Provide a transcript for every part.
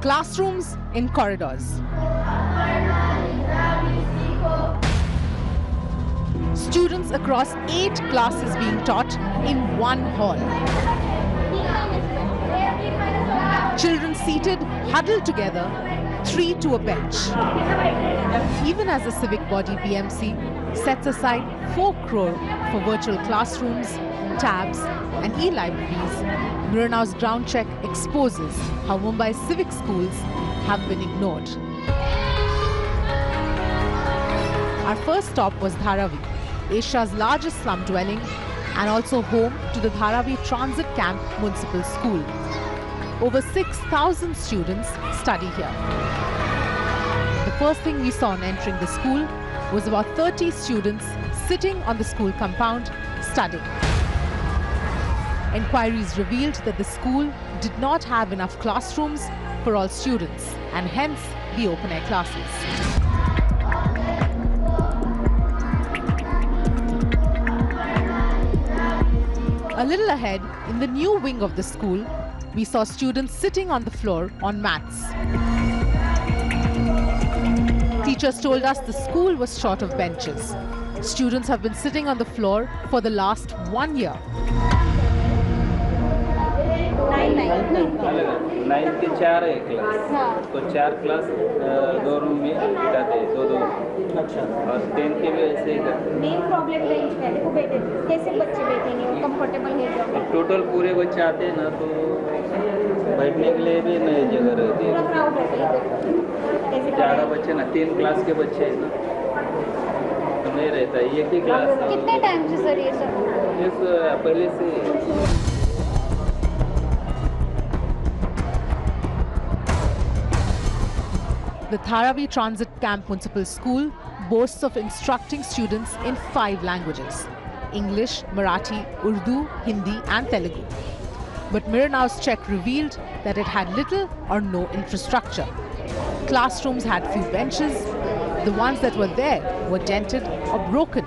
Classrooms in corridors. Students across 8 classes being taught in one hall. Children seated, huddled together, 3 to a bench. Even as the civic body BMC sets aside 4 crore for virtual classrooms, tabs and e-libraries, Miranow's ground check exposes how Mumbai's civic schools have been ignored. Our first stop was Dharavi, Asia's largest slum dwelling and also home to the Dharavi Transit Camp Municipal School. Over 6,000 students study here. The first thing we saw on entering the school was about 30 students sitting on the school compound studying. Enquiries revealed that the school did not have enough classrooms for all students and hence the open-air classes. A little ahead, in the new wing of the school, we saw students sitting on the floor on mats. Teachers told us the school was short of benches. Students have been sitting on the floor for the last 1 year. 9 के 4 है class, तो 4 class 2 room में बिठाते हैं, 2 अच्छा, और 10 के भी ऐसे ही करते हैं। मेन प्रॉब्लम बेंच पे देखो बैठे कैसे बच्चे बैठेंगे, वो कंफर्टेबल नहीं होगा। टोटल पूरे बच्चे आते हैं ना, तो बैठने के लिए भी नहीं जगह रहती है। पूरा क्राउड रहता है, ज़्यादा बच्चे ना, 3 क्लास के बच्चे हैं ना, तो नहीं रहता है एक ही क्लास। कितने टाइम से सर ये सब? पहले से। The Dharavi Transit Camp Municipal School boasts of instructing students in 5 languages: English, Marathi, Urdu, Hindi and Telugu. But Miranow's check revealed that it had little or no infrastructure. Classrooms had few benches. The ones that were there were dented or broken.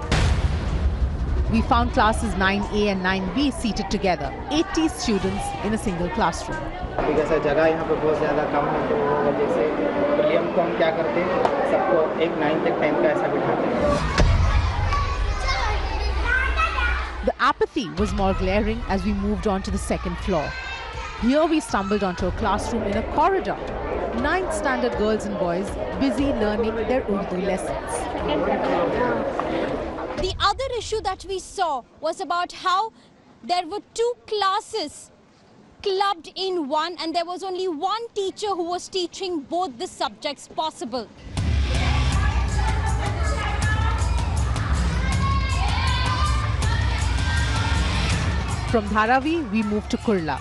We found classes 9A and 9B seated together, 80 students in a single classroom. Because जगह यहाँ पर बहुत ज़्यादा कम है, तो वो वजह से प्रीलियम को हम क्या करते हैं, सबको एक 9 तक 10 का ऐसा बिठाते हैं। The apathy was more glaring as we moved on to the second floor. Here we stumbled onto a classroom in a corridor. 9th standard girls and boys busy learning their Urdu lessons. The other issue that we saw was about how there were 2 classes clubbed in one, and there was only one teacher who was teaching both the subjects possible. From Dharavi, we moved to Kurla,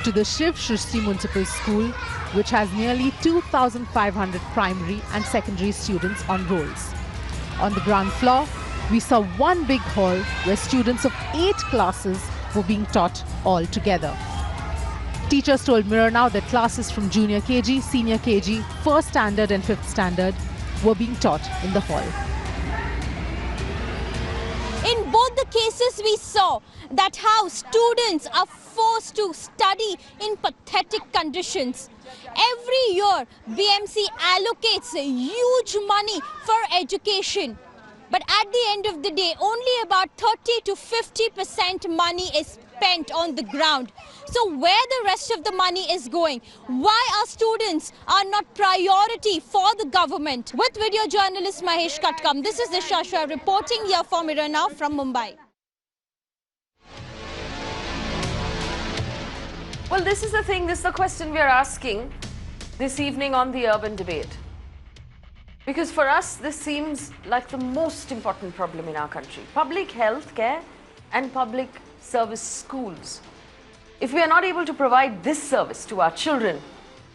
to the Shiv Shrishti Municipal School, which has nearly 2,500 primary and secondary students on rolls. On the ground floor, we saw one big hall where students of 8 classes were being taught all together. Teachers told Miranav that classes from junior KG, senior KG, 1st standard and 5th standard were being taught in the hall. In both the cases, we saw that how students are forced to study in pathetic conditions. Every year, BMC allocates huge money for education. But at the end of the day, only about 30 to 50% money is spent on the ground. So where the rest of the money is going? Why our students are not priority for the government? With video journalist Mahesh Katkam, this is Disha Shah reporting here for Miranav from Mumbai. Well, this is the thing, this is the question we are asking this evening on the Urban Debate. Because for us, this seems like the most important problem in our country. Public health care and public service schools. If we are not able to provide this service to our children,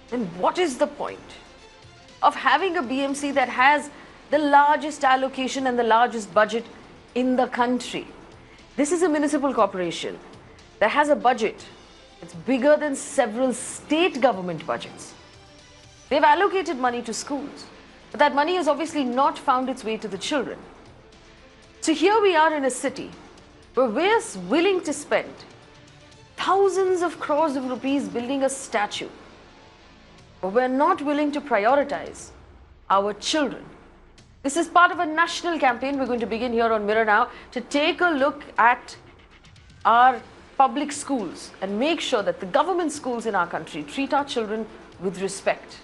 then what is the point of having a BMC that has the largest allocation and the largest budget in the country? This is a municipal corporation that has a budget that's bigger than several state government budgets. They've allocated money to schools, but that money has obviously not found its way to the children. So here we are in a city where we're willing to spend thousands of crores of rupees building a statue but we're not willing to prioritize our children. This is part of a national campaign. We're going to begin here on Mirror Now to take a look at our public schools and make sure that the government schools in our country treat our children with respect.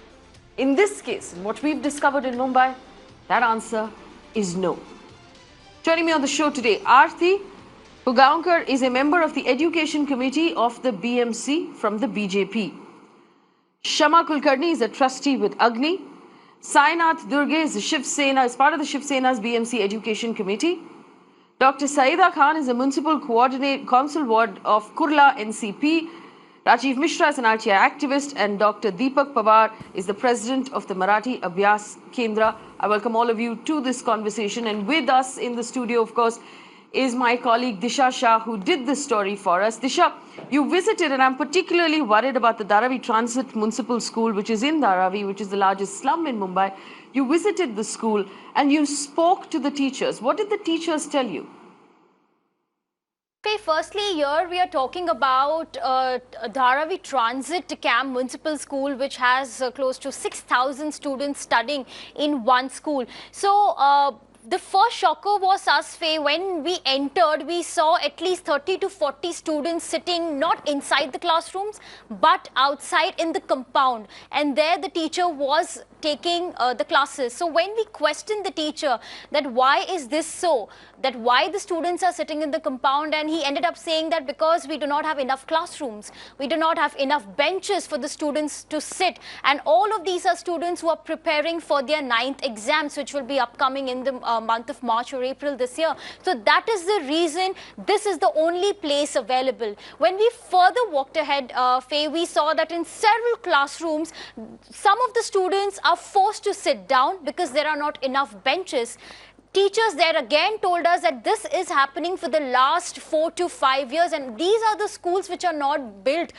In this case, in what we've discovered in Mumbai, that answer is no. Joining me on the show today, Aarti Hugaonkar is a member of the Education Committee of the BMC from the BJP. Shama Kulkarni is a trustee with Agni. Sainath Durge is part of the Shiv Sena's BMC Education Committee. Dr. Saida Khan is a municipal council ward of Kurla NCP. Rajiv Mishra is an RTI activist, and Dr. Deepak Pawar is the president of the Marathi Abhyas Kendra. I welcome all of you to this conversation, and with us in the studio, of course, is my colleague Disha Shah, who did this story for us. Disha, you visited, and I'm particularly worried about the Dharavi Transit Municipal School, which is in Dharavi, which is the largest slum in Mumbai. You visited the school and you spoke to the teachers. What did the teachers tell you? Okay, firstly, here we are talking about Dharavi Transit Camp Municipal School, which has close to 6,000 students studying in one school. So, the first shocker was us, Faye. When we entered, we saw at least 30 to 40 students sitting not inside the classrooms, but outside in the compound. And there the teacher was taking the classes. So when we questioned the teacher that why is this so, that why the students are sitting in the compound, and he ended up saying that because we do not have enough classrooms, we do not have enough benches for the students to sit, and all of these are students who are preparing for their 9th exams, which will be upcoming in the month of March or April this year. So that is the reason this is the only place available. When we further walked ahead, Faye, we saw that in several classrooms, some of the students are forced to sit down because there are not enough benches. Teachers there again told us that this is happening for the last 4 to 5 years, and these are the schools which are not built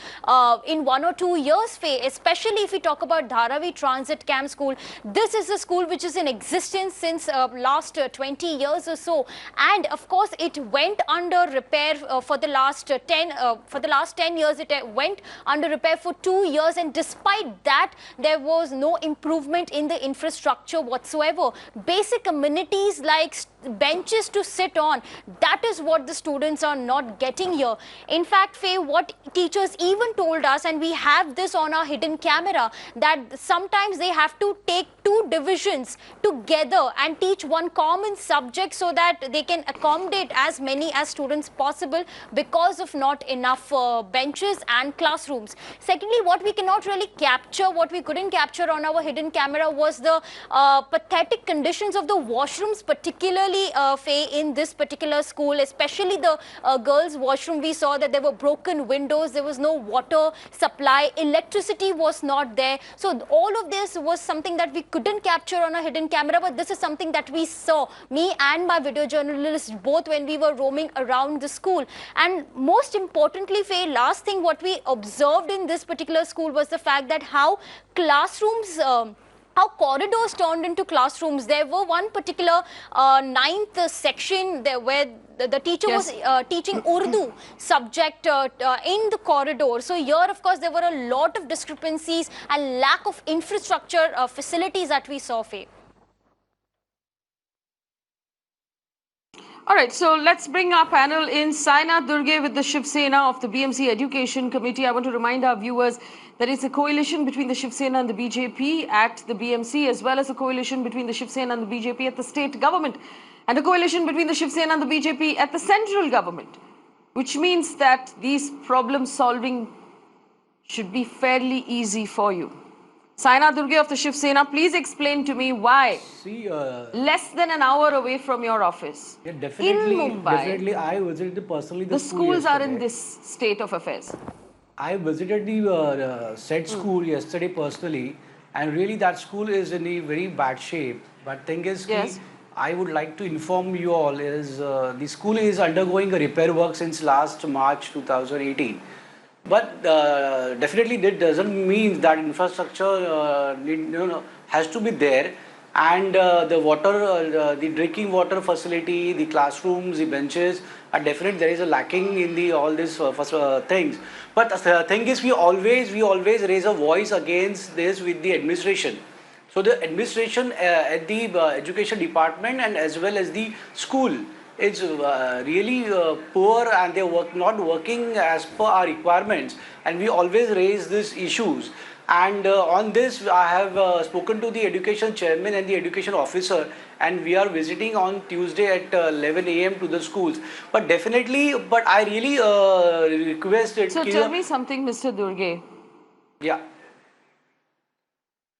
in 1 or 2 years, Faye. Especially if we talk about Dharavi Transit Camp School, this is a school which is in existence since last 20 years or so, and of course it went under repair for the last 10 years. It went under repair for 2 years, and despite that there was no improvement in the infrastructure whatsoever. Basic amenities like benches to sit on, that is what the students are not getting here. In fact, Faye, what teachers even told us, and we have this on our hidden camera, that sometimes they have to take 2 divisions together and teach one common subject so that they can accommodate as many as students possible because of not enough benches and classrooms. Secondly, what we cannot really capture, what we couldn't capture on our hidden camera, was the pathetic conditions of the washrooms, particularly Faye, in this particular school, especially the girls' washroom. We saw that there were broken windows, there was no water supply, electricity was not there. So all of this was something that we couldn't capture on a hidden camera, but this is something that we saw, me and my video journalist both, when we were roaming around the school. And most importantly, Faye, last thing what we observed in this particular school was the fact that how classrooms how corridors turned into classrooms. There were one particular 9th section there where the teacher was teaching Urdu subject in the corridor. So here, of course, there were a lot of discrepancies and lack of infrastructure facilities that we saw, Faye. All right, so let's bring our panel in. Sainath Durge with the Shiv Sena of the BMC Education Committee. I want to remind our viewers that it's a coalition between the Shiv Sena and the BJP at the BMC, as well as a coalition between the Shiv Sena and the BJP at the state government, and a coalition between the Shiv Sena and the BJP at the central government, which means that these problem solving should be fairly easy for you. Sainath Durge of the Shiv Sena, please explain to me why less than an hour away from your office in Mumbai, definitely I visited personally the schools are in this state of affairs. I visited the said school yesterday personally, and really that school is in a very bad shape. But thing is, I would like to inform you all is the school is undergoing a repair work since last March 2018. But definitely that doesn't mean that infrastructure has to be there, and the water, the drinking water facility, the classrooms, the benches, Definitely there is a lacking in the all these things. But the thing is, we always raise a voice against this with the administration. So the administration at the education department and as well as the school is really poor, and they not working as per our requirements, and we always raise these issues. And on this, I have spoken to the education chairman and the education officer, and we are visiting on Tuesday at 11 a.m. to the schools. But definitely, but I really request it. So tell me something, Mr. Durge. Yeah.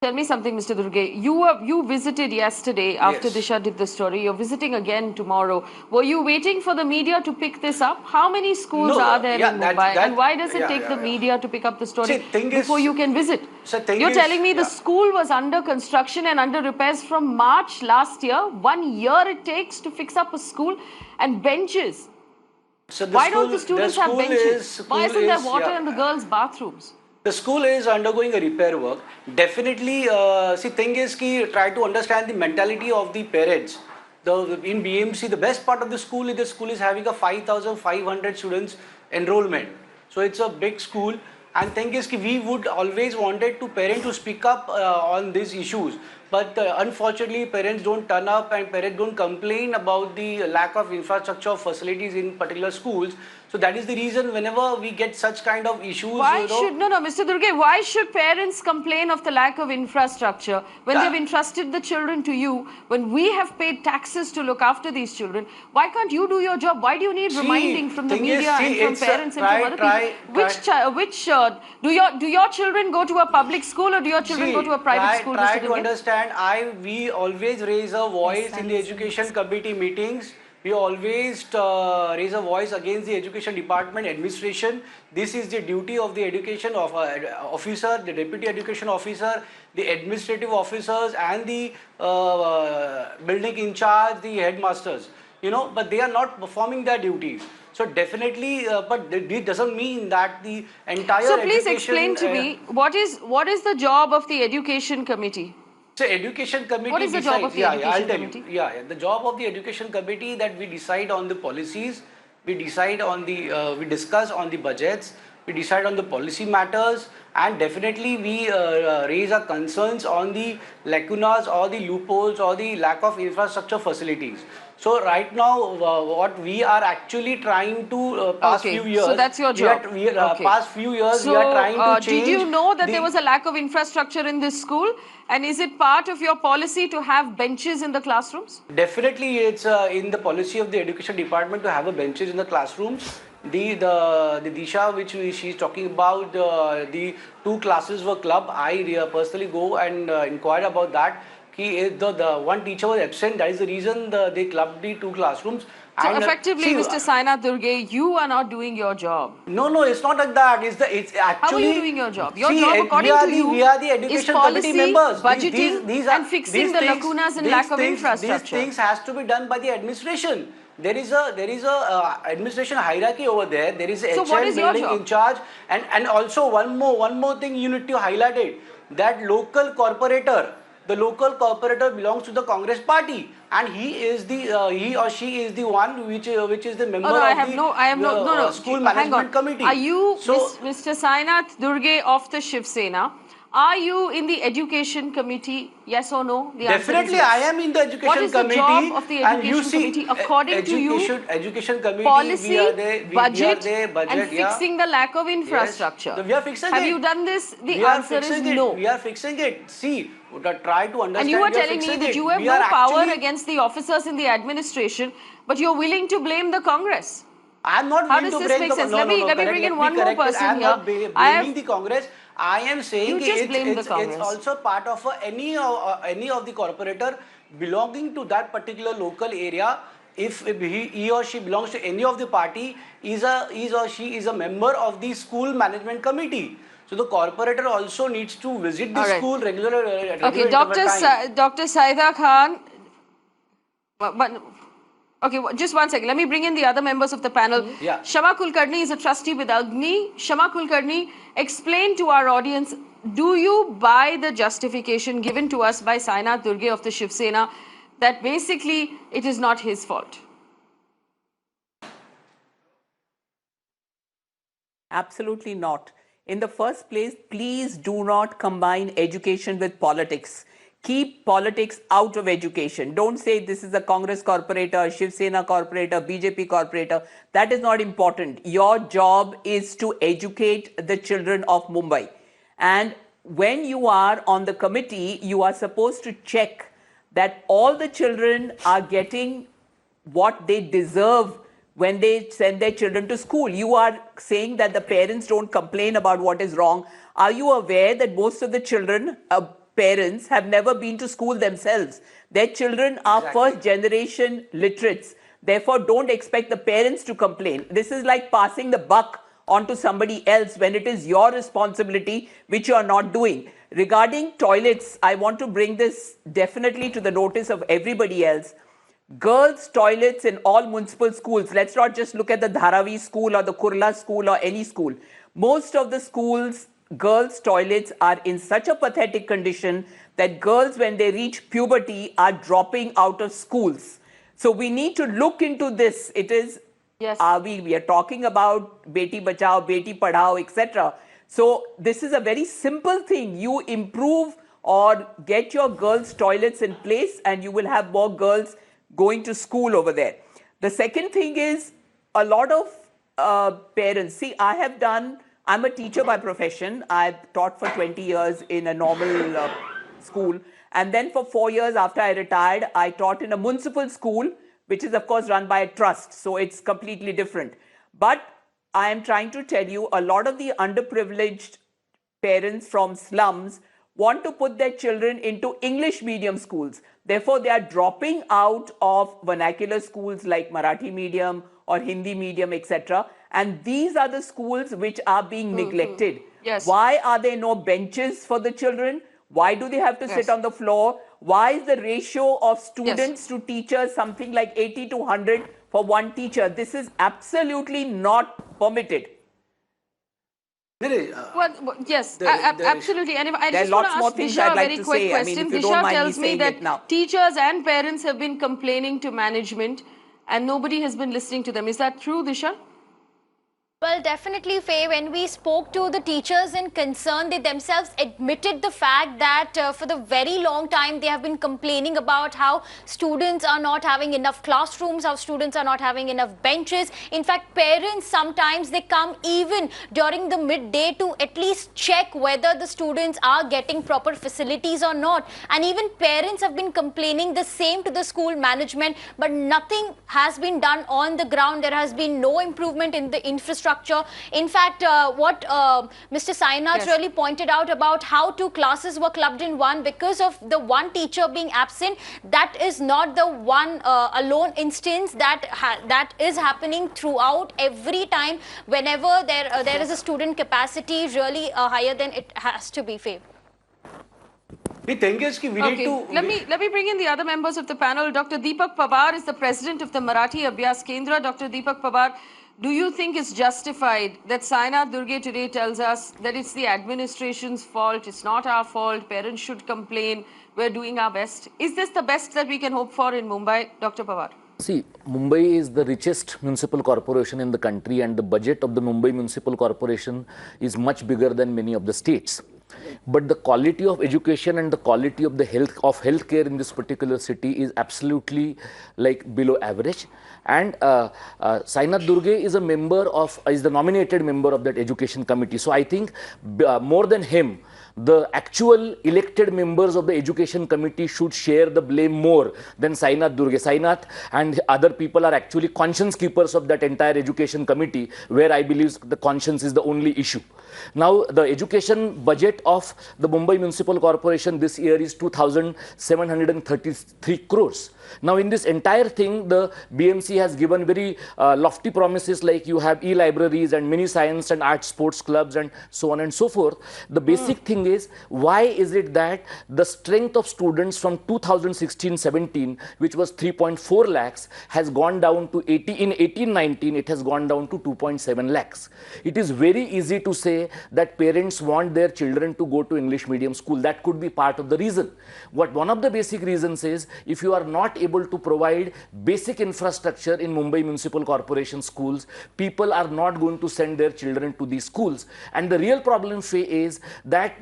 Tell me something, Mr. Durge. You visited yesterday after Disha did the story. You're visiting again tomorrow. Were you waiting for the media to pick this up? How many schools are there in Mumbai? And why does it take the media to pick up the story before you can visit? You're telling me the school was under construction and under repairs from March last year. 1 year it takes to fix up a school, and benches. So why don't the students have benches? Why isn't there water in the girls' bathrooms? The school is undergoing a repair work. Definitely, see, thing is, try to understand the mentality of the parents. In BMC, the best part of the school is having a 5,500 students enrollment. So it's a big school. And thing is, we would always wanted to parents to speak up on these issues. But unfortunately, parents don't turn up, and parents don't complain about the lack of infrastructure facilities in particular schools. So that is the reason whenever we get such kind of issues. Why should, no, Mr. Durge, why should parents complain of the lack of infrastructure when they've entrusted the children to you, when we have paid taxes to look after these children? Why can't you do your job? Why do you need reminding from the media and from parents and from other people? Do your children go to a public school, or do your children go to a private school? Try to understand. We always raise a voice in the education committee meetings. We always raise a voice against the education department administration. This is the duty of the education officer, the deputy education officer, the administrative officers, and the building in charge, the headmasters. But they are not performing their duties. So definitely, but this doesn't mean that the entire. So please explain to me what is the job of the education committee? So education committee. What is the job of the education committee? The job of the education committee, that we decide on the policies, we decide on the, we discuss on the budgets, we decide on the policy matters, and definitely we raise our concerns on the lacunas or the loopholes or the lack of infrastructure facilities. So right now, what we are actually trying to past few years. So that's your job. Past few years, we are trying to change. Did you know that there was a lack of infrastructure in this school? And is it part of your policy to have benches in the classrooms? Definitely, it's in the policy of the education department to have a benches in the classrooms. The Disha which she's talking about, the 2 classes were club. I personally go and inquire about that. The one teacher was absent. That is the reason they clubbed the 2 classrooms. So and effectively, Mr. Sainath Durge, you are not doing your job. No, it's not like that. It's actually. How are you doing your job? Your job, according to you, we are the education committee members. Budgeting, and fixing the lacunas and lack of infrastructure. These things has to be done by the administration. There is a administration hierarchy over there. There is a HM building in charge, and also one more thing you need to highlight it, that local corporator. The local corporator belongs to the Congress party, and he or she is the one which is the member of the school management committee. Are you, Mr. Sainath Durge of the Shiv Sena? Are you in the education committee? Yes or no? The Definitely, yes. I am in the education committee. What is the job of the education committee? According to you, education committee, policy, budget, and fixing the lack of infrastructure. Yes. We are fixing it. Have you done this? The answer is no. We are fixing it. See, try to understand. And you are telling me that you have no power against the officers in the administration, but you are willing to blame the Congress. I am not willing to blame the Congress. How does this make sense? Let me bring in one more person here. I am not blaming the Congress. I am saying it's also part of any of the corporator belonging to that particular local area. If he or she belongs to any of the party, is or she is a member of the school management committee. So the corporator also needs to visit the school regularly. Okay, Dr. Saida Khan. Okay, just one second. Let me bring in the other members of the panel. Shama Kulkarni is a trustee with Agni. Shama Kulkarni, explain to our audience, do you buy the justification given to us by Sainath Durge of the Shiv Sena that basically it is not his fault? Absolutely not. In the first place, please do not combine education with politics. Keep politics out of education. Don't say this is a Congress corporator, Shiv Sena corporator, BJP corporator. That is not important. Your job is to educate the children of Mumbai. And when you are on the committee, you are supposed to check that all the children are getting what they deserve when they send their children to school. You are saying that the parents don't complain about what is wrong. Are you aware that most of the children, parents, have never been to school themselves? Their children are first generation literates. Therefore, don't expect the parents to complain. This is like passing the buck onto somebody else when it is your responsibility, which you are not doing. Regarding toilets, I want to bring this definitely to the notice of everybody else. Girls' toilets in all municipal schools, let's not just look at the Dharavi school or the Kurla school or any school. Most of the schools, girls' toilets are in such a pathetic condition that girls, when they reach puberty, are dropping out of schools. So we need to look into this. It is, yes. We are talking about Beti Bachao, Beti Padhao, etc. So this is a very simple thing. You improve or get your girls' toilets in place and you will have more girls going to school over there. The second thing is a lot of parents. See, I'm a teacher by profession. I've taught for 20 years in a normal school. And then for 4 years after I retired, I taught in a municipal school, which is of course run by a trust. So it's completely different. But I am trying to tell you, a lot of the underprivileged parents from slums want to put their children into English medium schools. Therefore, they are dropping out of vernacular schools like Marathi medium or Hindi medium, etc. And these are the schools which are being neglected. Yes. Why are there no benches for the children? Why do they have to sit on the floor? Why is the ratio of students to teachers something like 80 to 100 for one teacher? This is absolutely not permitted. Absolutely. And if I just want to ask Disha a very quick question. Disha tells me that teachers and parents have been complaining to management and nobody has been listening to them. Is that true, Disha? Well, definitely, Faye. When we spoke to the teachers in concern, they themselves admitted the fact that for the very long time they have been complaining about how students are not having enough classrooms, how students are not having enough benches. In fact, parents sometimes they come even during the midday to at least check whether the students are getting proper facilities or not. And even parents have been complaining the same to the school management, but nothing has been done on the ground. There has been no improvement in the infrastructure. In fact, what Mr. Sainath really pointed out about how 2 classes were clubbed in one because of the one teacher being absent, that is not the one alone instance that is happening throughout every time whenever there is a student capacity really higher than it has to be, Faye. The thing is, we need to... Let me bring in the other members of the panel. Dr. Deepak Pawar is the president of the Marathi Abhyas Kendra. Dr. Deepak Pawar, do you think it's justified that Sainath Durge today tells us that it's the administration's fault, it's not our fault, parents should complain, we're doing our best? Is this the best that we can hope for in Mumbai, Dr. Pawar? See, Mumbai is the richest municipal corporation in the country and the budget of the Mumbai Municipal Corporation is much bigger than many of the states. But the quality of education and the quality of the healthcare in this particular city is absolutely like below average. And Sainath Durge is is the nominated member of that education committee. So I think more than him, the actual elected members of the education committee should share the blame more than Sainath Durge. Sainath and other people are actually conscience keepers of that entire education committee, where I believe the conscience is the only issue. Now, the education budget of the Mumbai Municipal Corporation this year is 2,733 crores. Now, in this entire thing, the BMC has given very lofty promises like you have e-libraries and mini science and art sports clubs and so on and so forth. The basic thing is, why is it that the strength of students from 2016-17, which was 3.4 lakhs, has gone down to 18-19, it has gone down to 2.7 lakhs. It is very easy to say that parents want their children to go to English medium school. That could be part of the reason. One of the basic reasons is, if you are not able to provide basic infrastructure in Mumbai Municipal Corporation schools, people are not going to send their children to these schools. And the real problem, Faye, is that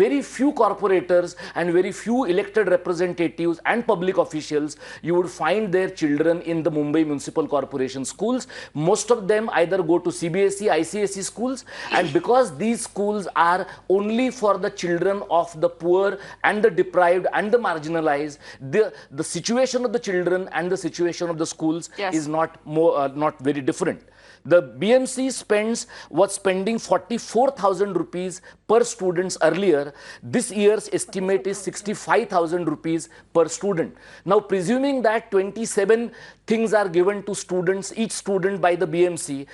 very few corporators and very few elected representatives and public officials you would find their children in the Mumbai Municipal Corporation schools. Most of them either go to CBSE, ICSE schools, and because these schools are only for the children of the poor and the deprived and the marginalized, the situation of the children and the situation of the schools is not very different. The BMC was spending 44,000 rupees per student earlier. This year's estimate is 65,000 rupees per student. Now, presuming that 27 things are given to students, each student by the BMC,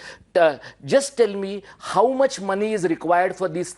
just tell me how much money is required for these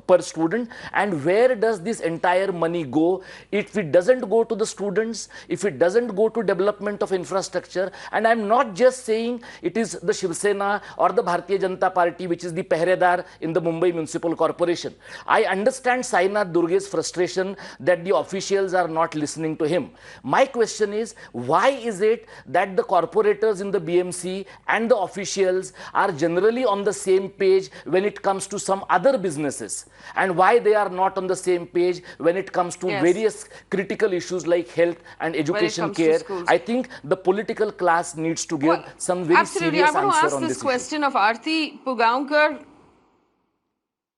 per student, and where does this entire money go if it doesn't go to the students, if it doesn't go to development of infrastructure. And I'm not just saying it is the Shiv Sena or the Bharatiya Janata Party which is the pehredar in the Mumbai Municipal Corporation. I understand Sainath Durge's frustration that the officials are not listening to him. My question is, why is it that the corporators in the BMC and the officials are generally on the same page when it comes to some other businesses, and why they are not on the same page when it comes to various critical issues like health and education care? I think the political class needs to give some very serious answer on this. I'm going to ask this question of Aarti Pugaonkar.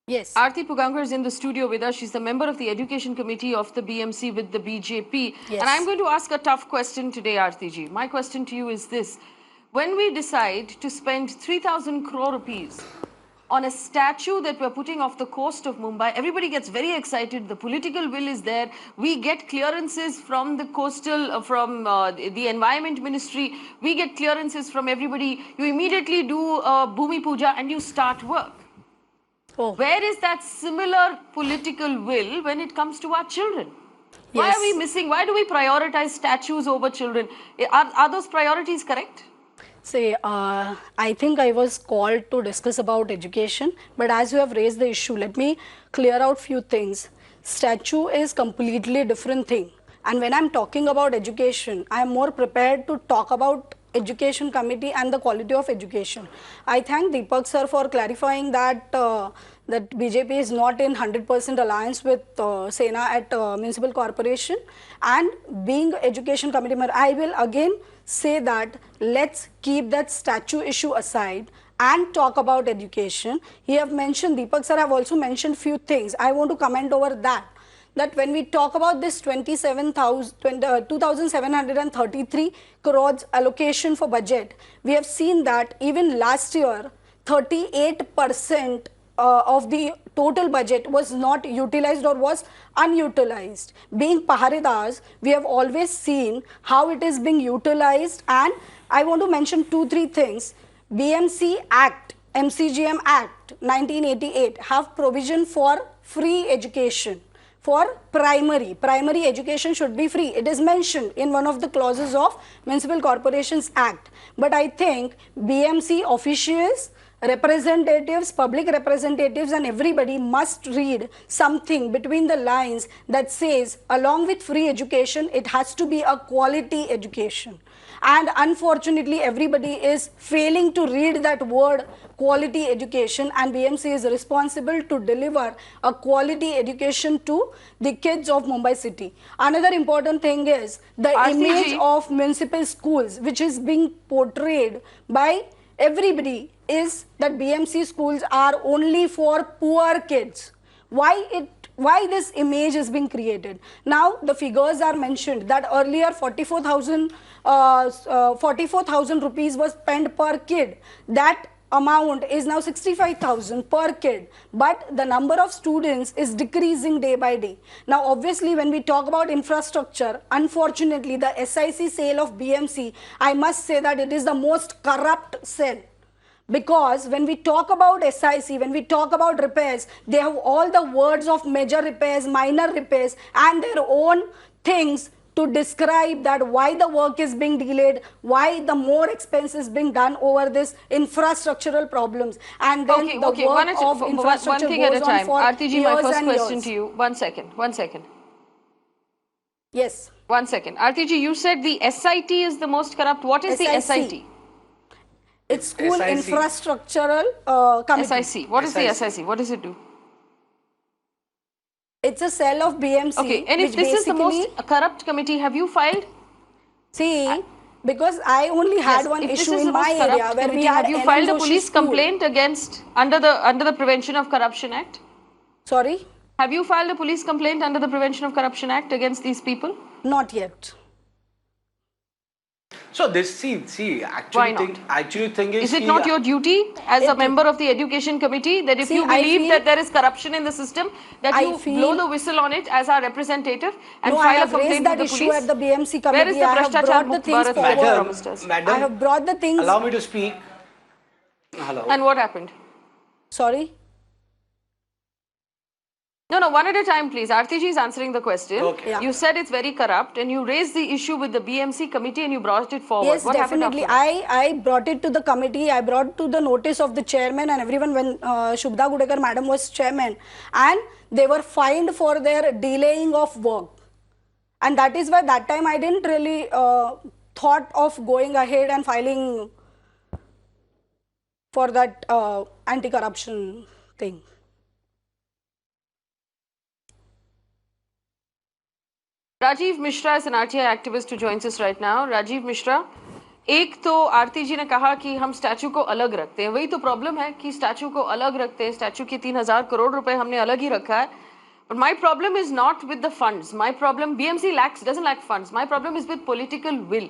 Yes. Aarti Pugaonkar is in the studio with us. She's the member of the Education Committee of the BMC with the BJP. Yes. And I'm going to ask a tough question today, Aarti ji. My question to you is this. When we decide to spend 3,000 crore rupees on a statue that we're putting off the coast of Mumbai, everybody gets very excited. The political will is there. We get clearances from the coastal, from the Environment Ministry. We get clearances from everybody. You immediately do Bhumi Puja and you start work. Oh. Where is that similar political will when it comes to our children? Why Yes. are we missing? Why do we prioritize statues over children? Are those priorities correct? Say, I think I was called to discuss about education, but as you have raised the issue, let me clear out few things. Statue is completely different thing. And when I'm talking about education, I am more prepared to talk about Education Committee and the quality of education. I thank Deepak sir for clarifying that that BJP is not in 100% alliance with Sena at Municipal Corporation, and being Education Committee member, I will again say that let's keep that statue issue aside and talk about education. He have mentioned, Deepak sir have also mentioned few things. I want to comment over that. That when we talk about this 2,733 crores allocation for budget, we have seen that even last year, 38% of the total budget was not utilized or was unutilized. Being Paharidas, we have always seen how it is being utilized, and I want to mention 2-3 things. BMC Act, MCGM Act 1988 have provision for free education. For primary education should be free. It is mentioned in one of the clauses of Municipal Corporations Act. But I think BMC officials, representatives, public representatives and everybody must read something between the lines that says along with free education, it has to be a quality education. And unfortunately, everybody is failing to read that word quality education, and BMC is responsible to deliver a quality education to the kids of Mumbai city. Another important thing is the image of municipal schools, which is being portrayed by everybody, is that BMC schools are only for poor kids. Why this image is being created? Now the figures are mentioned that earlier 44,000 rupees was spent per kid. That amount is now 65,000 per kid, but the number of students is decreasing day by day. Now obviously when we talk about infrastructure, unfortunately the SIC sale of BMC, I must say that it is the most corrupt sale. Because when we talk about SIC, when we talk about repairs, they have all the words of major repairs, minor repairs and their own things to describe that why the work is being delayed, why the more expense is being done over this infrastructural problems, and then the work of infrastructure one thing at a goes on time. for Aarti, my years first and question years. to you. One second. Yes. 1 second. Aarti, you said the SIT is the most corrupt. What is the SIT? It's School SIC. Infrastructural Committee. SIC. What is the SIC? What does it do? It's a cell of BMC. Okay, and if this is the most corrupt committee, have you filed? See, because I only had one issue in my area where we had. Have you filed a police complaint against under the Prevention of Corruption Act? Sorry? Have you filed a police complaint under the Prevention of Corruption Act against these people? Not yet. So this, see, actually thing is it not your duty as a member of the education committee that if you believe that there is corruption in the system, that you blow the whistle on it as our representative and file a complaint to the police? Issue at the BMC committee. Where is the Bhrashtachar Mukht Bharat Madam, I have brought the things. Allow me to speak. Hello. And what happened? Sorry? No, one at a time, please. Aarti ji is answering the question. Okay. You said it's very corrupt and you raised the issue with the BMC committee and you brought it forward. Yes, what definitely. I brought it to the committee. I brought to the notice of the chairman and everyone when Shubhda Gudekar madam was chairman. And they were fined for their delaying of work. And that is why that time I didn't really thought of going ahead and filing for that anti-corruption thing. Rajiv Mishra is an RTI activist who joins us right now. Rajiv Mishra, एक तो आरती जी ने कहा कि हम statue को अलग रखते हैं, वही तो प्रॉब्लम है कि स्टैचू को अलग रखते हैं, स्टैचू की 3000 करोड़ रुपए हमने अलग ही रखा है. But my problem is not with the funds. My problem, BMC doesn't lack funds. My problem is with political will.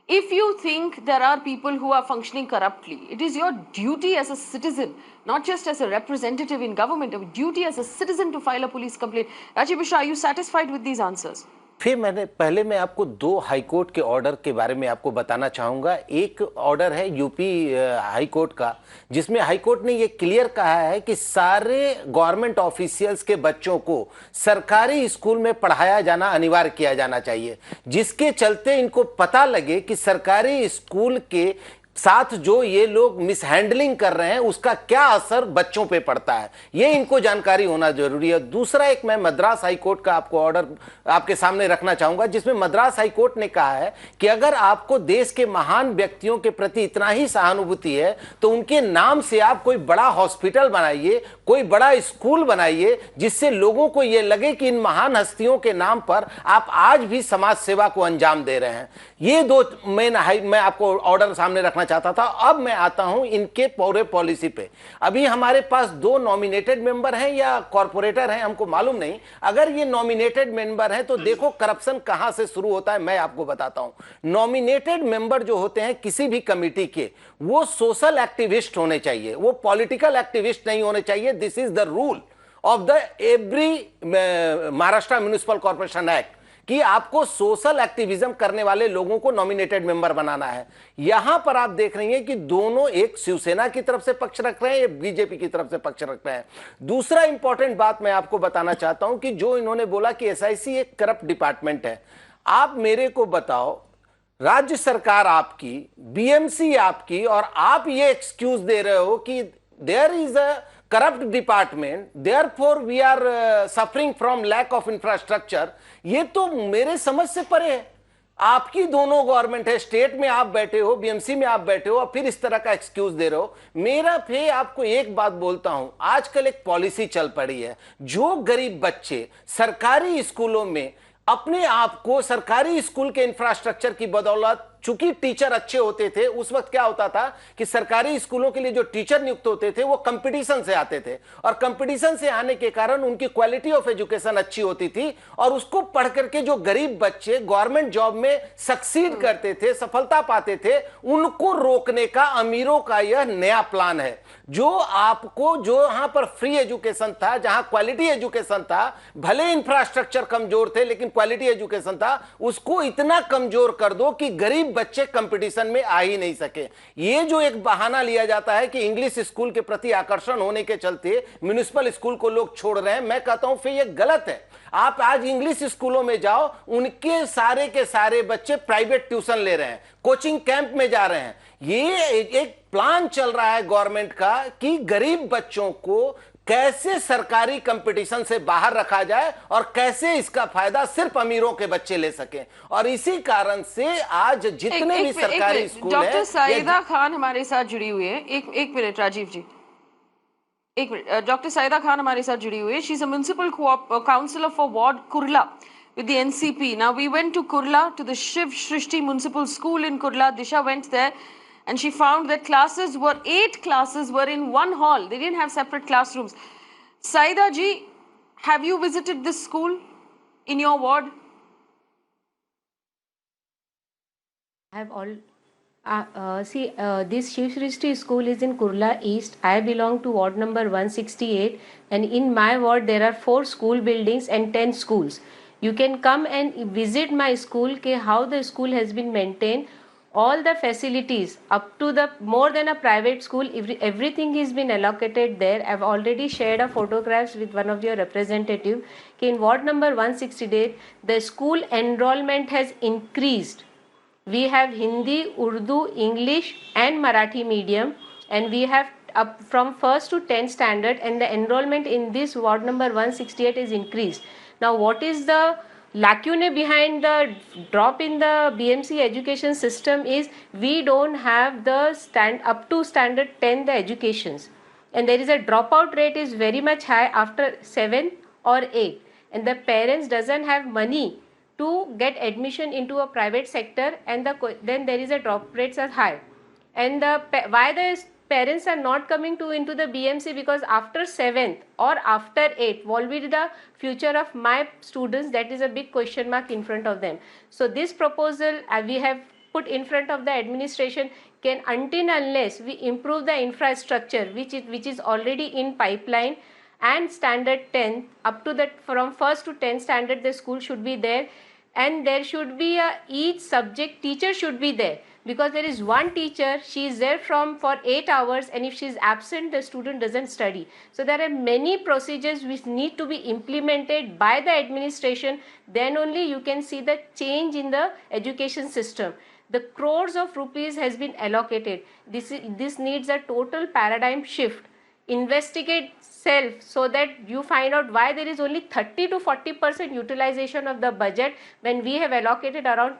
If you think there are people who are functioning corruptly, it is your duty as a citizen, not just as a representative in government, a duty as a citizen to file a police complaint. Rajiv Mishra, are you satisfied with these answers? फिर पहले मैं आपको दो high court के order के बारे में आपको बताना चाहूँगा. एक ऑर्डर है यूपी हाई कोर्ट का, जिसमें हाई कोर्ट ने ये क्लियर कहा है कि सारे गवर्नमेंट ऑफिशियल्स के बच्चों को सरकारी स्कूल में पढ़ाया जाना अनिवार्य किया जाना चाहिए, जिसके चलते इनको पता लगे कि सरकारी स्कूल के साथ जो ये लोग मिसहैंडलिंग कर रहे हैं उसका क्या असर बच्चों पे पड़ता है, ये इनको जानकारी होना जरूरी है. दूसरा एक मैं मद्रास हाई कोर्ट का आपको ऑर्डर आपके सामने रखना चाहूंगा, जिसमें मद्रास हाई कोर्ट ने कहा है कि अगर आपको देश के महान व्यक्तियों के प्रति इतना ही सहानुभूति है तो उनके नाम से आप कोई बड़ा हॉस्पिटल बनाइए, कोई बड़ा स्कूल बनाइए, जिससे लोगों को यह लगे कि इन महान हस्तियों के नाम पर आप आज भी समाज सेवा को अंजाम दे रहे हैं. ये दो मैं आपको ऑर्डर सामने रखना चाहता था. अब मैं आता हूं इनके पूरे पॉलिसी पे. अभी हमारे पास दो नॉमिनेटेड मेंबर हैं या कॉर्पोरेटर हैं, हमको मालूम नहीं. अगर ये नॉमिनेटेड मेंबर हैं तो देखो करप्शन कहां से शुरू होता है, मैं आपको बताता हूं. नॉमिनेटेड मेंबर जो होते हैं किसी भी कमिटी के, वो सोशल एक्टिविस्ट होने चाहिए, वो पॉलिटिकल एक्टिविस्ट नहीं होने चाहिए. This is the rule of the every Maharashtra municipal corporation act कि आपको सोशल एक्टिविज्म करने वाले लोगों को नॉमिनेटेड मेंबर बनाना है. यहां पर आप देख रही हैं कि दोनों एक शिवसेना की तरफ से पक्ष रख रहे हैं, एक बीजेपी की तरफ से पक्ष रख रहे हैं. दूसरा इंपॉर्टेंट बात मैं आपको बताना चाहता हूं कि जो इन्होंने बोला कि एसआईसी एक करप्ट डिपार्टमेंट है. आप मेरे को बताओ, राज्य सरकार आपकी, बीएमसी आपकी, और आप ये एक्सक्यूज दे रहे हो कि there is a corrupt department, therefore we are suffering from lack of infrastructure. ये तो मेरे समझ से परे है. आपकी दोनों गवर्नमेंट है, स्टेट में आप बैठे हो, बीएमसी में आप बैठे हो, और फिर इस तरह का एक्सक्यूज दे रहे हो. मेरा फिर आपको एक बात बोलता हूं, आजकल एक पॉलिसी चल पड़ी है, जो गरीब बच्चे सरकारी स्कूलों में अपने आप को सरकारी स्कूल के इंफ्रास्ट्रक्चर की बदौलत, चूंकि टीचर अच्छे होते थे, उस वक्त क्या होता था कि सरकारी स्कूलों के लिए जो टीचर नियुक्त होते थे वो कंपटीशन से आते थे, और कंपटीशन से आने के कारण उनकी क्वालिटी ऑफ एजुकेशन अच्छी होती थी, और उसको पढ़ करके जो गरीब बच्चे गवर्नमेंट जॉब में सक्सीड करते थे, सफलता पाते थे, उनको रोकने का अमीरों का यह नया प्लान है. जो आपको, जो यहां पर फ्री एजुकेशन था, जहां क्वालिटी एजुकेशन था, भले इंफ्रास्ट्रक्चर कमजोर थे लेकिन क्वालिटी एजुकेशन था, उसको इतना कमजोर कर दो कि गरीब गरीब बच्चे कंपटीशन में आ ही नहीं सके। ये जो एक बहाना लिया जाता है कि इंग्लिश स्कूल के प्रति आकर्षण होने के चलते म्युनिसिपल स्कूल को लोग छोड़ रहे हैं, मैं कहता हूं फिर ये गलत है। आप आज इंग्लिश स्कूलों में जाओ, उनके सारे के सारे बच्चे प्राइवेट ट्यूशन ले रहे हैं, कोचिंग कैंप में जा रहे हैं। ये एक प्लान चल रहा है गवर्नमेंट का कि गरीब बच्चों को कैसे सरकारी कंपटीशन से बाहर रखा जाए और कैसे इसका फायदा सिर्फ अमीरों के बच्चे ले सकें। और इसी कारण से आज जितने भी सरकारी स्कूल हैं, डॉक्टर साइदा खान हमारे साथ जुड़ी हुई है। एक मिनट राजीव जी, एक मिनट। डॉक्टर साइदा खान हमारे साथ जुड़ी हुई है। She is a municipal councillor for ward Kurla with the NCP. Now we went to Kurla, to the Shiv Shrishti Municipal School in Kurla. Disha went there and she found that 8 classes were in one hall. They didn't have separate classrooms. Saida ji, have you visited this school in your ward? I have all. This Shiv Shrishti school is in Kurla East. I belong to ward number 168, and in my ward there are 4 school buildings and 10 schools. You can come and visit my school, how the school has been maintained. All the facilities up to the more than a private school, everything has been allocated there. I've already shared a photographs with one of your representative. In ward number 168, the school enrollment has increased. We have Hindi, Urdu, English and Marathi medium, and we have up from 1st to 10th standard, and the enrollment in this ward number 168 is increased. Now what is the lacune behind the drop in the BMC education system is we don't have the up to standard 10 the educations, and there is a dropout rate is very much high after 7 or 8, and the parents doesn't have money to get admission into a private sector, and then there is a drop rates are high. And why the parents are not coming into the BMC? Because after 7th or after 8th, what will be the future of my students? That is a big question mark in front of them. So this proposal we have put in front of the administration can, until unless we improve the infrastructure which is already in pipeline, and standard 10 up to that, from 1st to 10th standard the school should be there, and there should be each subject teacher should be there, because there is one teacher, she is there for 8 hours, and if she is absent the student doesn't study. So there are many procedures which need to be implemented by the administration, then only you can see the change in the education system. The crores of rupees has been allocated. This needs a total paradigm shift. Investigate self so that you find out why there is only 30 to 40% utilization of the budget when we have allocated around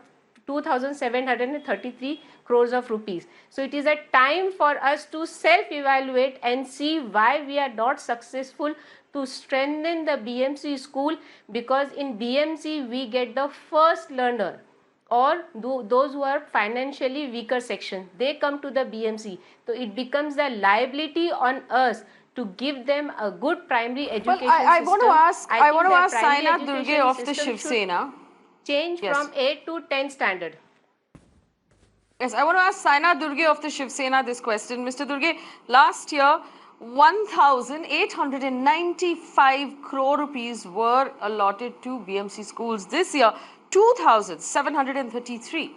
2,733 crores of rupees. So it is a time for us to self-evaluate and see why we are not successful to strengthen the BMC school, because in BMC we get the first learner, or those who are financially weaker section, they come to the BMC. So it becomes a liability on us to give them a good primary education I system. want to ask Saina Saina Durge of the Shiv Sena. Change from 8 to 10 standard. Yes, I want to ask Saina Durge of the Shiv Sena this question. Mr. Durge, last year 1,895 crore rupees were allotted to BMC schools. This year 2,733.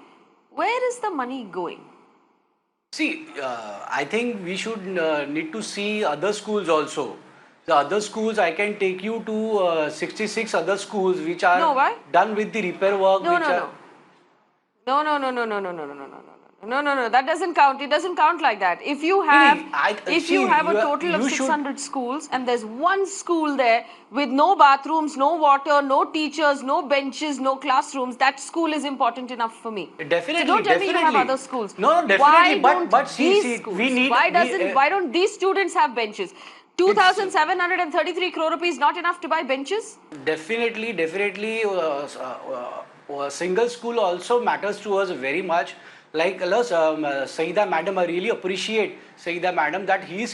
Where is the money going? See, I think we should need to see other schools also. The other schools, I can take you to 66 other schools which are done with the repair work. No, that doesn't count. It doesn't count like that. If you have, you have a total of 600 schools, and there's one school there with no bathrooms, no water, no teachers, no benches, no classrooms, that school is important enough for me. Definitely, so don't tell me you have other schools. No, definitely. Why don't these students have benches? 2,733 crore rupees not enough to buy benches? Definitely. Single school also matters to us very much. Like Saida Madam, I really appreciate Saida Madam that she is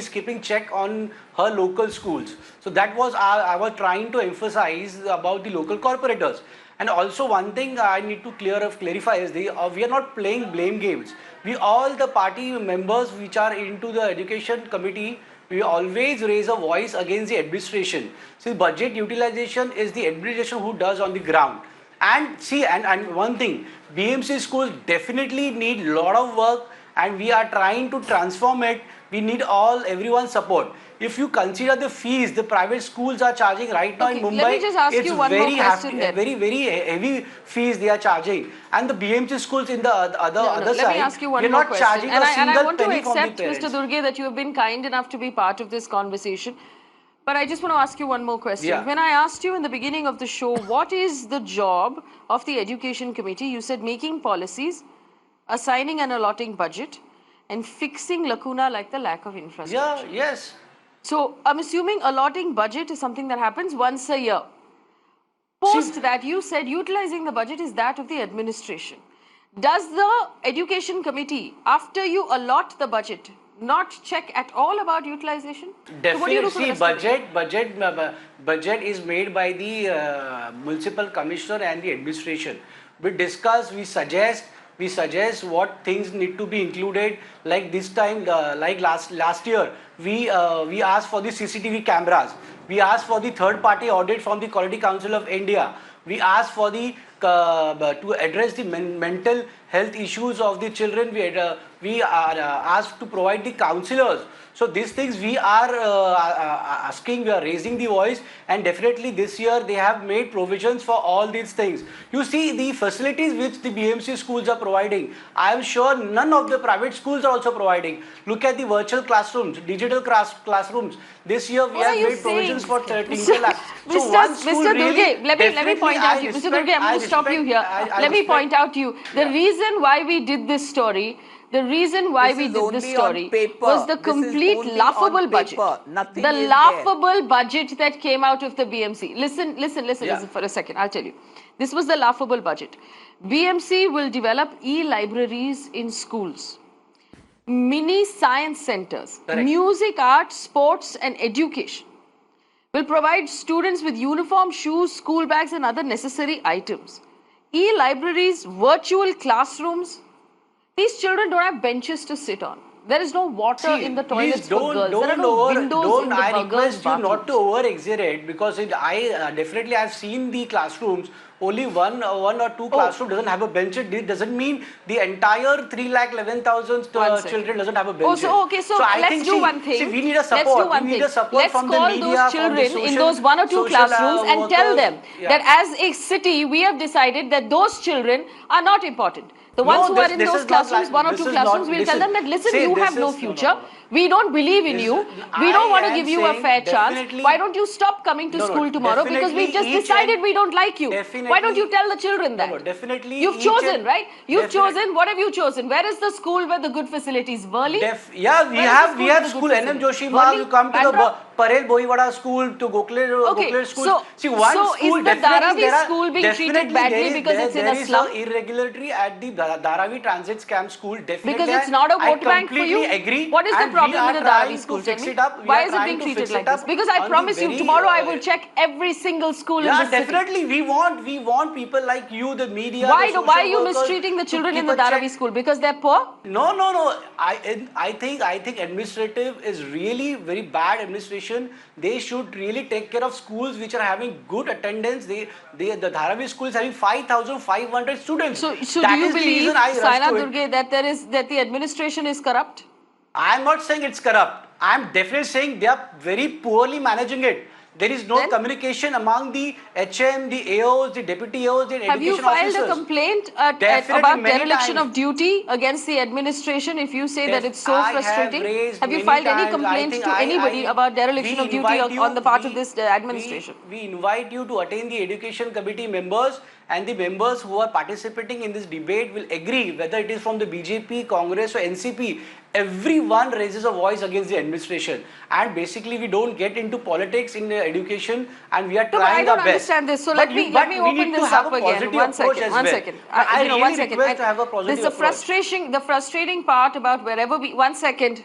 keeping check on her local schools. So that was I was trying to emphasize about the local corporators. And also one thing I need to clarify is we are not playing blame games. We all the party members which are into the education committee, we always raise a voice against the administration. See, budget utilization is the administration who does on the ground. And see, and one thing, BMC schools definitely need lot of work, and we are trying to transform it. We need everyone's support. If you consider the fees the private schools are charging right now in Mumbai, let me just ask it's you one more very question hefty, very heavy fees they are charging. And the BMC schools in the other let side, me ask you one they're more not question. charging And a I single want to penny from the accept, parents. Mr. Durge, that you have been kind enough to be part of this conversation. But I just want to ask you one more question. Yeah. When I asked you in the beginning of the show, what is the job of the Education Committee? You said making policies, assigning and allotting budget, and fixing lacuna like the lack of infrastructure. Yeah, yes. So I'm assuming allotting budget is something that happens once a year. Post that, you said utilizing the budget is that of the administration. Does the Education Committee, after you allot the budget, not check at all about utilization? Definitely. So budget is made by the municipal commissioner and the administration. We discuss, we suggest what things need to be included. Like this time, like last year, we asked for the CCTV cameras. We asked for the third-party audit from the Quality Council of India. We asked for the to address the mental health issues of the children. We are asked to provide the counselors. So these things we are asking, we are raising the voice, and definitely this year they have made provisions for all these things. You see the facilities which the BMC schools are providing, I am sure none of the private schools are also providing. Look at the virtual classrooms, digital classrooms. This year we have made provisions for 13 lakhs. So Mr. Durge, let me point out to you. Mr. Durge, I'm going to stop you here. Let me point out to you. The reason why we did this story, was the complete laughable budget. The laughable budget that came out of the BMC. Listen for a second. I'll tell you. This was the laughable budget. BMC will develop e-libraries in schools, mini science centers, music, art, sports and education. Will provide students with uniform, shoes, school bags and other necessary items. E-libraries, virtual classrooms. These children don't have benches to sit on. There is no water in the toilets for girls. There are no windows in the I request you bathrooms. not to over-exaggerate, because I definitely have seen the classrooms. Only one or two classroom doesn't have a bench. It doesn't mean the entire 3,11,000 children doesn't have a bench. So let's do one thing. See, we need a support. Let's call those children in those one or two classrooms and tell them that as a city, we have decided that those children are not important. The ones who are in those classrooms, one or two classrooms, we'll tell them that, listen, you have no future. We don't believe in you. We don't want to give you a fair chance. Why don't you stop coming to school tomorrow? Because we've just decided we don't like you. Why don't you tell the children that? Definitely. You've chosen, right? You've chosen. What have you chosen? Where is the school where the good facilities? Worli? Yeah, we have school. NM Joshi Marg, you come to the Parel Bohivada school, to Gokle school. See, one school, is the Dharavi school being treated badly because it's in a slum? There is irregularity at the Dharavi Transit Camp School. Definitely. Because it's not a vote bank for you? I completely agree. What is the problem with the Dharavi school? Why is it being treated like this? Because I promise you, tomorrow I will check every single school in the city. Definitely. We want people like you, the media. Why are you mistreating the children in the Dharavi school? Because they're poor? No. I think administrative is really very bad administration. They should really take care of schools which are having good attendance. The Dharavi school is having 5,500 students. So do you believe, Saina Durge, that the administration is corrupt? I am not saying it's corrupt. I am definitely saying they are very poorly managing it. There is no communication among the HM, the AOs, the deputy AOs, the education officers. Have you filed a complaint about dereliction of duty against the administration if you say that it's so frustrating? Have you filed any complaints to anybody about dereliction of duty on the part of this administration? We invite you to attend the education committee members, and the members who are participating in this debate will agree, whether it is from the BJP, Congress or NCP. Everyone raises a voice against the administration, and basically we don't get into politics in the education, and we are trying our best. I don't understand this, so let me open this up again. One second. I really request to have a positive approach. The frustrating part about wherever we... One second,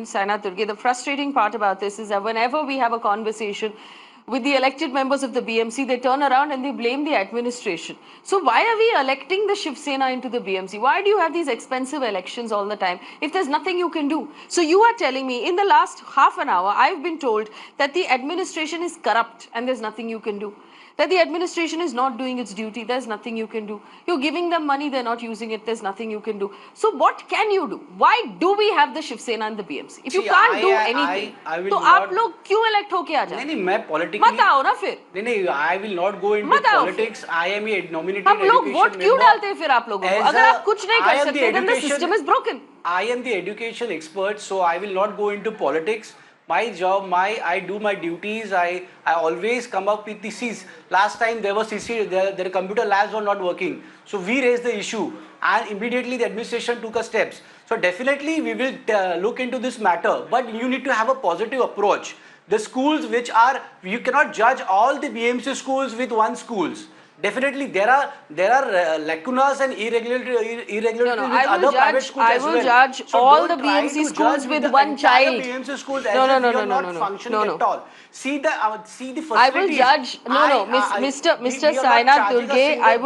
Saina Durge. The frustrating part about this is that whenever we have a conversation with the elected members of the BMC, they turn around and they blame the administration. So why are we electing the Shiv Sena into the BMC? Why do you have these expensive elections all the time if there's nothing you can do? So you are telling me in the last half an hour, I've been told that the administration is corrupt and there's nothing you can do. that the administration is not doing its duty, there's nothing you can do. You're giving them money, they're not using it, there's nothing you can do. So what can you do? Why do we have the Shiv Sena and the BMC? If you can't do anything, तो आप लोग क्यों elect होके आ जाए? नहीं मैं politically मत आओ ना फिर. नहीं I will not go into politics. I am a nominated हम लोग वोट क्यों डालते हैं फिर आप लोगों को? अगर आप कुछ नहीं कर सकते, then the system is broken. I am the education expert, so I will not go into politics. My job, I do my duties. I always come up with the C's. Last time there was CC, their computer labs were not working. So we raised the issue and immediately the administration took a steps. So definitely we will look into this matter, but you need to have a positive approach. The schools which are, you cannot judge all the BMC schools with one schools. Definitely, there are lacunas and irregularities with other private schools as well. I will judge all the BMC schools with one child. BMC schools as well, you are not functioning at all. See the facilities. I will judge. Mr. Sainath Durge, I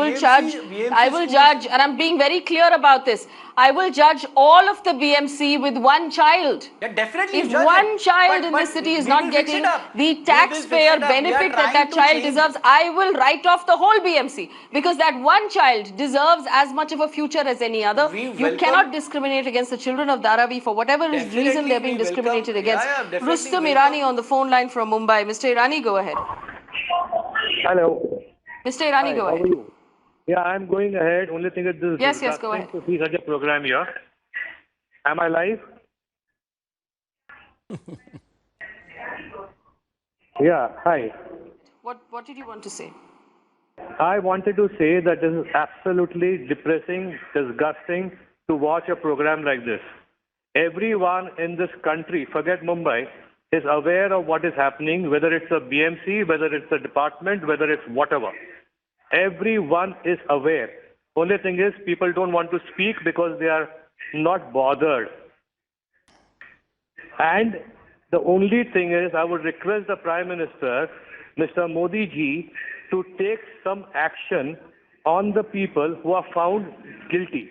will judge, and I'm being very clear about this. I will judge all of the BMC with one child. Yeah, definitely. If one child in the city is not getting the taxpayer benefit that child deserves, I will write off the whole BMC, because that one child deserves as much of a future as any other. You cannot discriminate against the children of Dharavi for whatever reason they're being discriminated against. Rustam Irani on the phone line from Mumbai. Mr. Irani, go ahead. Hello. Mr. Irani, go ahead. Yeah, I'm going ahead. Only thing is this. Yes, go ahead. To see such a program here. Am I live? Yeah, hi. What did you want to say? I wanted to say that this is absolutely depressing, disgusting to watch a program like this. Everyone in this country, forget Mumbai, is aware of what is happening, whether it's a BMC, whether it's a department, whether it's whatever. Everyone is aware. Only thing is, people don't want to speak because they are not bothered. And the only thing is, I would request the Prime Minister, Mr. Modi ji, to take some action on the people who are found guilty.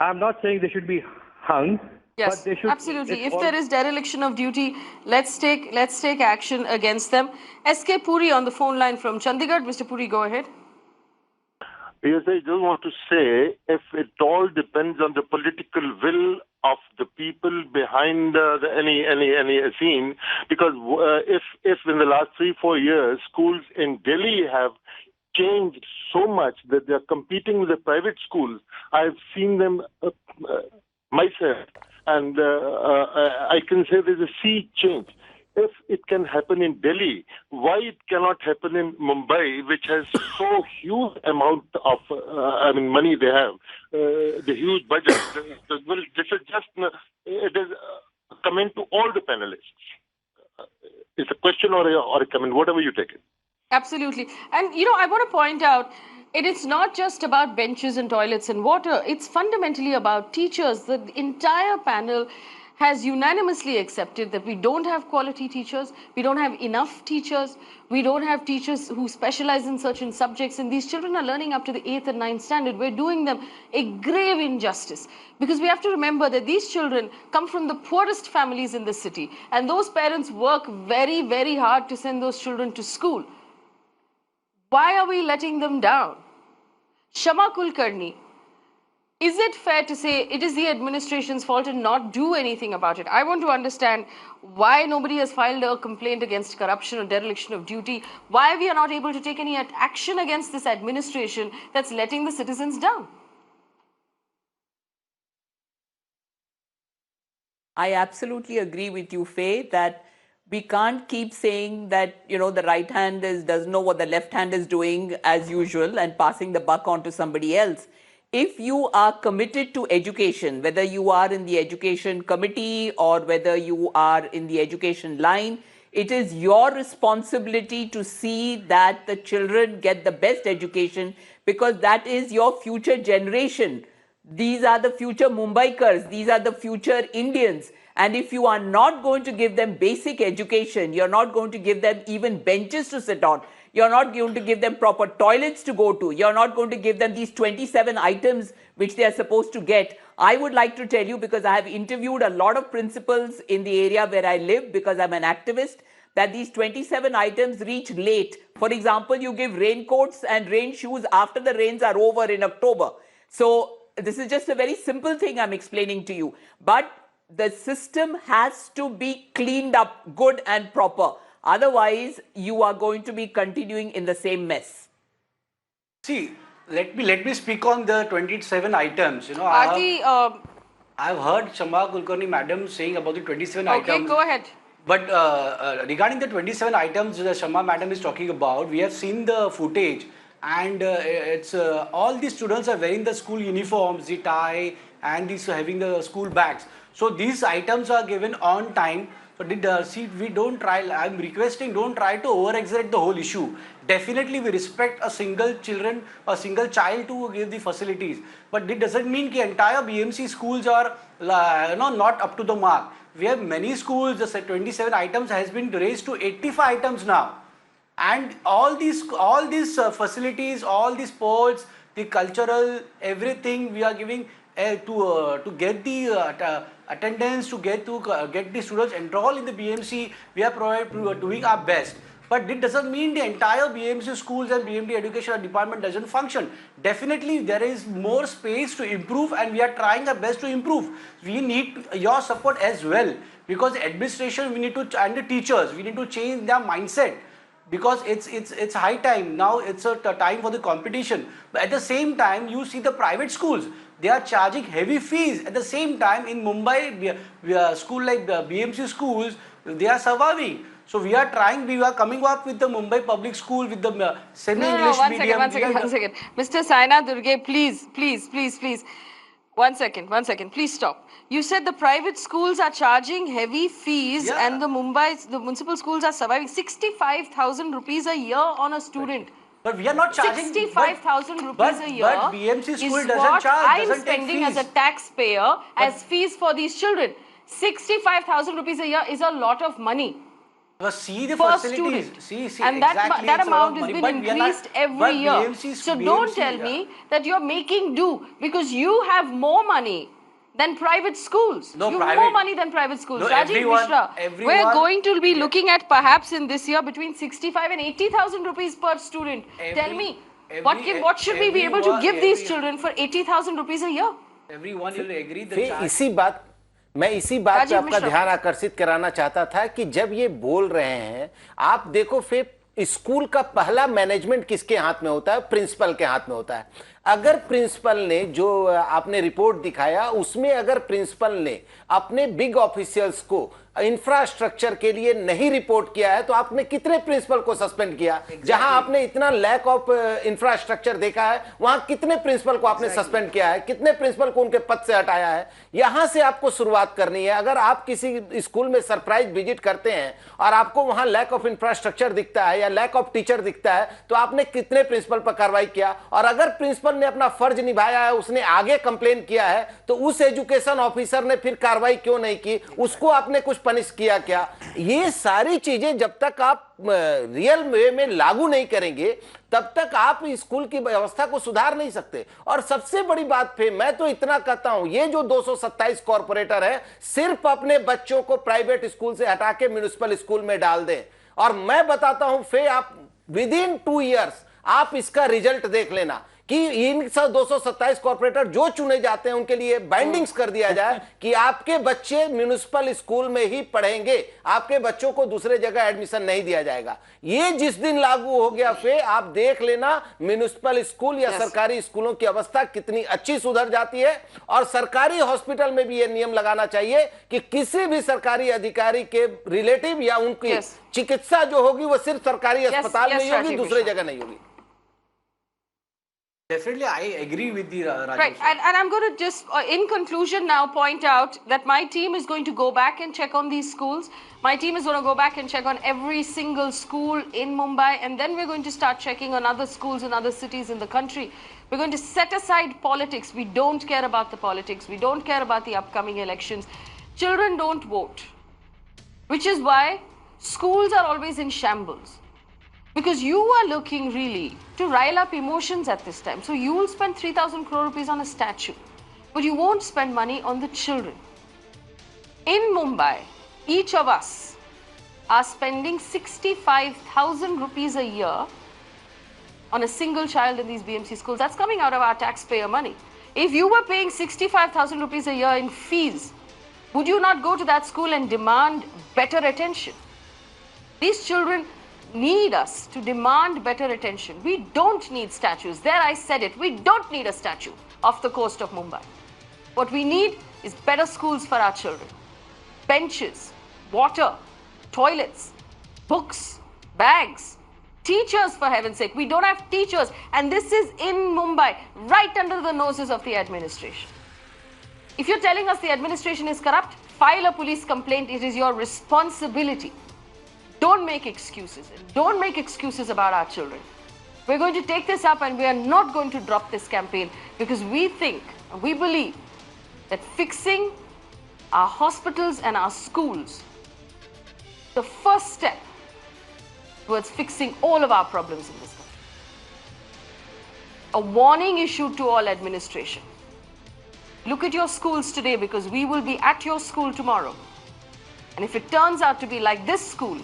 I'm not saying they should be hung. Yes, but they should, absolutely. If there is dereliction of duty, let's take action against them. SK Puri on the phone line from Chandigarh. Mr. Puri, go ahead. Yes, I just want to say, if it all depends on the political will of the people behind any scene, because if in the last 3-4 years schools in Delhi have changed so much that they are competing with the private schools, I've seen them myself. And I can say there's a sea change. If it can happen in Delhi, why it cannot happen in Mumbai, which has so huge amount of money they have, the huge budget. Well, this is just it is a comment to all the panelists. It's a question or a comment, whatever you take it. Absolutely. And I want to point out, it is not just about benches and toilets and water. It's fundamentally about teachers. The entire panel has unanimously accepted that we don't have quality teachers, we don't have enough teachers, we don't have teachers who specialize in certain subjects, and these children are learning up to the 8th and 9th standard. We're doing them a grave injustice, because we have to remember that these children come from the poorest families in the city, and those parents work very, very hard to send those children to school. Why are we letting them down? Shama Kulkarni, is it fair to say it is the administration's fault and not do anything about it? I want to understand why nobody has filed a complaint against corruption or dereliction of duty, why we are not able to take any action against this administration that's letting the citizens down. I absolutely agree with you, Faye, that we can't keep saying that, the right hand doesn't know what the left hand is doing as usual and passing the buck on to somebody else. If you are committed to education, whether you are in the education committee or whether you are in the education line, it is your responsibility to see that the children get the best education, because that is your future generation. These are the future Mumbaikars, these are the future Indians. And if you are not going to give them basic education, you're not going to give them even benches to sit on, you're not going to give them proper toilets to go to, you're not going to give them these 27 items which they are supposed to get. I would like to tell you, because I have interviewed a lot of principals in the area where I live, because I'm an activist, that these 27 items reach late. For example, you give raincoats and rain shoes after the rains are over in October. So this is just a very simple thing I'm explaining to you. But the system has to be cleaned up good and proper. Otherwise, you are going to be continuing in the same mess. See, let me speak on the 27 items. You know, I've heard Shama Kulkarni madam saying about the 27 items. Okay, go ahead. But regarding the 27 items the Shama madam is talking about, we have seen the footage, and it's all the students are wearing the school uniforms, the tie, and these having the school bags. So these items are given on time. So see, we don't try. I'm requesting, don't try to over-exaggerate the whole issue. Definitely, we respect a single child to give the facilities. But it doesn't mean that entire BMC schools are not up to the mark. We have many schools. The 27 items has been raised to 85 items now, and all these facilities, all the sports, the cultural, everything we are giving to get the attendance, to get the students enrolled in the BMC. We are doing our best. But it doesn't mean the entire BMC schools and BMD education department doesn't function. Definitely there is more space to improve, and we are trying our best to improve. We need your support as well, because administration we need to, and the teachers, we need to change their mindset, because it's high time now. It's a time for the competition. But at the same time, you see the private schools, they are charging heavy fees. At the same time, in Mumbai, school like the BMC schools, they are surviving. So we are trying, we are coming up with the Mumbai public school with the semi-English medium. One second. Mr. Saina Durge, please. One second, please stop. You said the private schools are charging heavy fees, and the municipal schools are surviving. 65,000 rupees a year on a student. But we are not charging 65,000 rupees a year. But BMC school is doesn't what charge. I'm spending as a taxpayer as fees for these children. 65,000 rupees a year is a lot of money. See the per facilities. student. See, And exactly, that amount has been increased every year. So don't tell me that you're making do, because you have more money than private schools. No, you have more money than private schools. No, Rajiv Mishra, we're going to be looking at perhaps in this year between 65 and 80,000 rupees per student. Tell me, what should we be able to give these children for 80,000 rupees a year? Everyone will agree that मैं इसी बात पे आपका ध्यान आकर्षित कराना चाहता था कि जब ये बोल रहे हैं, आप देखो फिर स्कूल का पहला मैनेजमेंट किसके हाथ में होता है? प्रिंसिपल के हाथ में होता है। अगर प्रिंसिपल ने, जो आपने रिपोर्ट दिखाया, उसमें अगर प्रिंसिपल ने अपने बिग ऑफिशियल्स को इंफ्रास्ट्रक्चर के लिए नहीं रिपोर्ट किया है, तो आपने कितने प्रिंसिपल को सस्पेंड किया? जहां आपने इतना लैक ऑफ इंफ्रास्ट्रक्चर देखा है, वहां कितने प्रिंसिपल को आपने सस्पेंड किया है? कितने प्रिंसिपल को उनके पद से हटाया है? यहां से आपको शुरुआत करनी है। अगर आप किसी स्कूल में सरप्राइज विजिट करते हैं और आपको वहां लैक ऑफ इंफ्रास्ट्रक्चर दिखता है या लैक ऑफ टीचर दिखता है, तो आपने कितने प्रिंसिपल पर कार्रवाई किया? और अगर प्रिंसिपल ने अपना फर्ज निभाया है, उसने आगे कंप्लेन किया है, तो उस एजुकेशन ऑफिसर ने फिर कार्रवाई क्यों नहीं की? उसको आपने कुछ पनिश किया क्या? ये सारी चीजें जब तक आप रियल वे में लागू नहीं करेंगे, तब तक आप स्कूल की व्यवस्था को सुधार नहीं सकते। और सबसे बड़ी बात पे मैं तो इतना कहता हूं, ये जो 227 कॉर्पोरेटर है, सिर्फ अपने बच्चों को प्राइवेट स्कूल से हटा के म्युनिसिपल स्कूल में डाल दें। और मैं बताता हूं फे, आप विद इन 2 इयर्स आप इसका रिजल्ट देख लेना कि इन 227 कॉर्पोरेटर जो चुने जाते हैं, उनके लिए बाइंडिंग्स कर दिया जाए कि आपके बच्चे म्युनिसिपल स्कूल में ही पढ़ेंगे, आपके बच्चों को दूसरे जगह एडमिशन नहीं दिया जाएगा। ये जिस दिन लागू हो गया फे, आप देख लेना म्युनिसिपल स्कूल या सरकारी स्कूलों की अवस्था कितनी अच्छी सुधर जाती है। और सरकारी हॉस्पिटल में भी ये नियम लगाना चाहिए कि किसी भी सरकारी अधिकारी के रिलेटिव या उनकी चिकित्सा जो होगी वो सिर्फ सरकारी अस्पताल में ही होगी, दूसरे जगह नहीं होगी। Definitely, I agree with the Rajesh. Right, and I'm going to just, in conclusion now, point out that my team is going to go back and check on these schools. My team is going to go back and check on every single school in Mumbai, and then we're going to start checking on other schools in other cities in the country. We're going to set aside politics. We don't care about the politics. We don't care about the upcoming elections. Children don't vote, which is why schools are always in shambles. Because you are looking really to rile up emotions at this time. So you will spend 3,000 crore rupees on a statue, but you won't spend money on the children. In Mumbai, each of us are spending 65,000 rupees a year on a single child in these BMC schools. That's coming out of our taxpayer money. If you were paying 65,000 rupees a year in fees, would you not go to that school and demand better attention? These children need us to demand better attention. We don't need statues. There I said it. We don't need a statue off the coast of Mumbai. What we need is better schools for our children. Benches, water, toilets, books, bags, teachers, for heaven's sake. We don't have teachers, and this is in Mumbai, right under the noses of the administration. If you're telling us the administration is corrupt, file a police complaint. It is your responsibility. Don't make excuses. Don't make excuses about our children. We're going to take this up, and we are not going to drop this campaign, because we think, we believe that fixing our hospitals and our schools, the first step towards fixing all of our problems in this country. A warning issued to all administration. Look at your schools today, because we will be at your school tomorrow. And if it turns out to be like this school,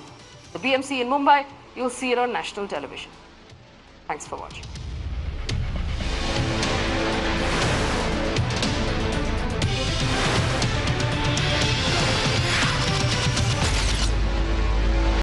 the BMC in Mumbai, you'll see it on national television. Thanks for watching.